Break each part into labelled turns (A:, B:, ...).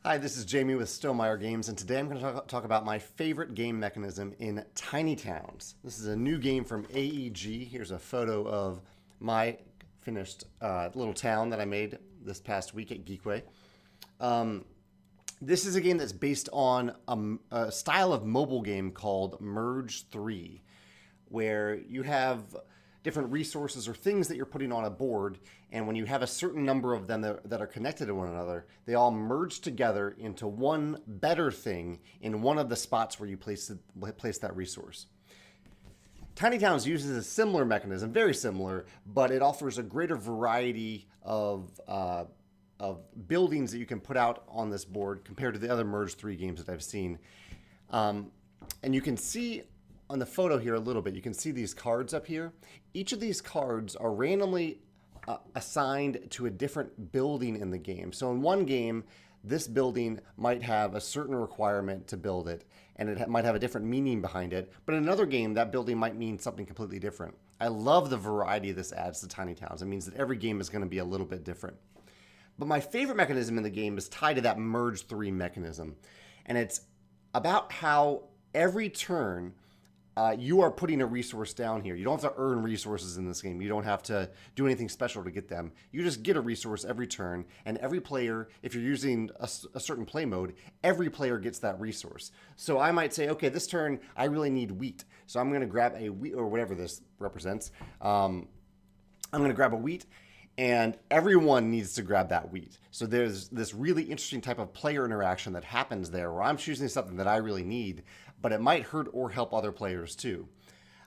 A: Hi, this is Jamey with Stonemeyer Games, and today I'm going to talk about my favorite game mechanism in Tiny Towns. This is a new game from AEG. Here's a photo of my finished little town that I made this past week at Geekway. This is a game that's based on a style of mobile game called Merge 3, where you have different resources or things that you're putting on a board, and when you have a certain number of them that are connected to one another, they all merge together into one better thing in one of the spots where you place that resource. Tiny Towns uses a similar mechanism, very similar, but it offers a greater variety of buildings that you can put out on this board compared to the other Merge 3 games that I've seen. And you can see on the photo here a little bit, you can see these cards up here. Each of these cards are randomly assigned to a different building in the game. So in one game, this building might have a certain requirement to build it, and it might have a different meaning behind it. But in another game, that building might mean something completely different. I love the variety this adds to Tiny Towns. It means that every game is going to be a little bit different. But my favorite mechanism in the game is tied to that Merge 3 mechanism. And it's about how every turn, you are putting a resource down here. You don't have to earn resources in this game. You don't have to do anything special to get them. You just get a resource every turn, and every player, if you're using a certain play mode, every player gets that resource. So I might say, okay, this turn, I really need wheat. So I'm going to grab a wheat, or whatever this represents. I'm going to grab a wheat, and everyone needs to grab that wheat. So there's this really interesting type of player interaction that happens there where I'm choosing something that I really need, but it might hurt or help other players too.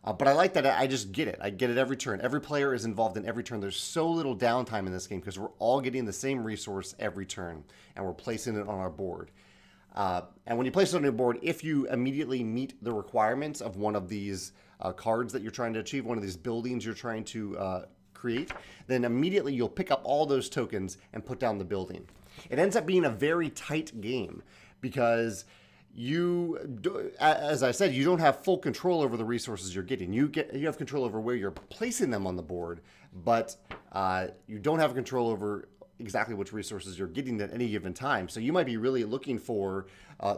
A: But I like that I just get it. I get it every turn. Every player is involved in every turn. There's so little downtime in this game because we're all getting the same resource every turn, and we're placing it on our board. And when you place it on your board, if you immediately meet the requirements of one of these cards that you're trying to achieve, one of these buildings you're trying to create, then immediately you'll pick up all those tokens and put down the building. It ends up being a very tight game because as I said, you don't have full control over the resources you're getting. You have control over where you're placing them on the board, but you don't have control over exactly which resources you're getting at any given time. So you might be really looking for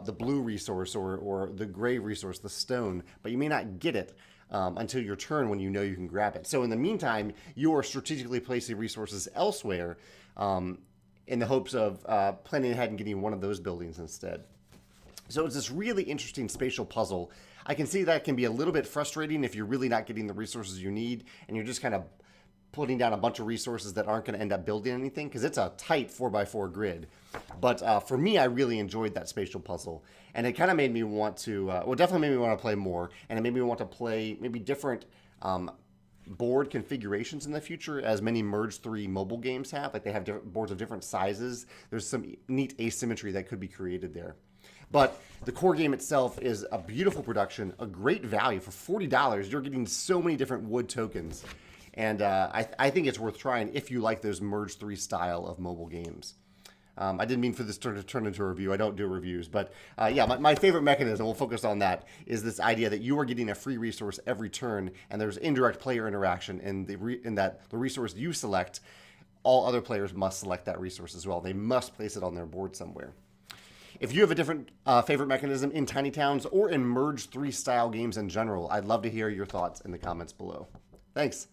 A: the blue resource or the gray resource, the stone, but you may not get it until your turn when you know you can grab it. So in the meantime, you are strategically placing resources elsewhere in the hopes of planning ahead and getting one of those buildings instead. So it's this really interesting spatial puzzle. I can see that can be a little bit frustrating if you're really not getting the resources you need and you're just kind of putting down a bunch of resources that aren't going to end up building anything because it's a tight 4x4 grid. But for me, I really enjoyed that spatial puzzle. And it kind of made me want to, definitely made me want to play more. And it made me want to play maybe different board configurations in the future, as many Merge 3 mobile games have. Like they have different boards of different sizes. There's some neat asymmetry that could be created there. But the core game itself is a beautiful production, a great value. For $40, you're getting so many different wood tokens. And I think it's worth trying if you like those Merge 3 style of mobile games. I didn't mean for this to turn into a review. I don't do reviews. But yeah, my favorite mechanism, we'll focus on that, is this idea that you are getting a free resource every turn, and there's indirect player interaction in that the resource you select, all other players must select that resource as well. They must place it on their board somewhere. If you have a different favorite mechanism in Tiny Towns or in Merge 3 style games in general, I'd love to hear your thoughts in the comments below. Thanks.